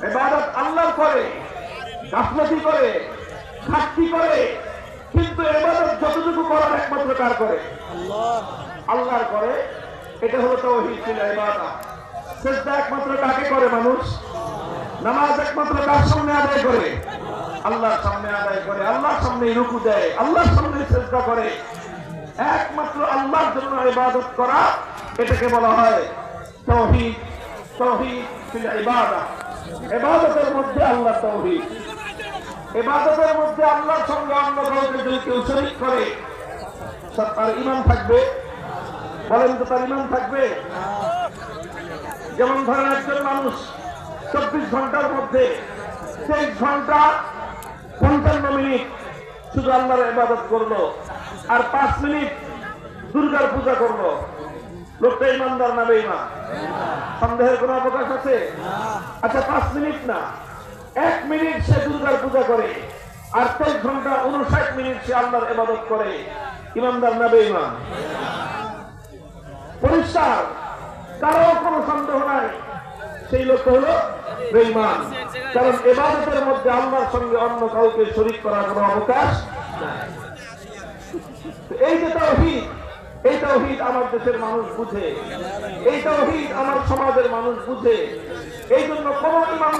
ইবাদত আল্লাহর করে, গাফলতি করে, ঘাটতি করে, কিন্তু ইবাদত যতটুকু করার একমাত্র কার করে? আল্লাহর করে। এটা হলো তাওহীদ ফিল ইবাদত। সিজদা একমাত্র কাকে করে মানুষ? নামাজ একমাত্র কার সামনে আদায় করে? আল্লাহর সামনে আদায় করে, আল্লাহর সামনে রুকু দেয়, আল্লাহর সামনে সিজদা করে। একমাত্র আল্লাহর জন্য ইবাদত করা, এটাকে বলা হয় তাওহীদ। তাওহীদ ফিল ইবাদত। ইবাদতের মধ্যে আল্লাহ তাওহীদ। ইবাদতের মধ্যে আল্লাহর সঙ্গে অন্য কাউকে যদি কেউ শরীক করে, তার ঈমান থাকবে? বলেন তো, তার ঈমান থাকবে? যেমন ধরেন একজন মানুষ 24 ঘন্টার মধ্যে 23 ঘন্টা 55 মিনিট শুধু আল্লাহর ইবাদত করলো, আর 5 মিনিট দুর্গার পূজা করলো, লোকটা ইমানদার না বেঈমান? সন্দেহের কোনো অবকাশ আছে? আচ্ছা, 5 মিনিট না, 1 মিনিট সে দুর্গার পূজা করে, আর 23 ঘন্টা 59 মিনিট সে আল্লাহর ইবাদত করে, ইমানদার না বেঈমান? পরিষ্কার, কারো কোনো সন্দেহ নাই, সেই লোক হলো বেঈমান। কারণ ইবাদতের মধ্যে আল্লাহর সঙ্গে অন্য কাউকে শরীক করার কোনো অবকাশ নাই। এই যে তাওহীদ, এই তাওহীদ আমার দেশের মানুষ বুঝে, এই তাওহীদ আমার সমাজের মানুষ বুঝে। এই জন্য কোন ইমানদার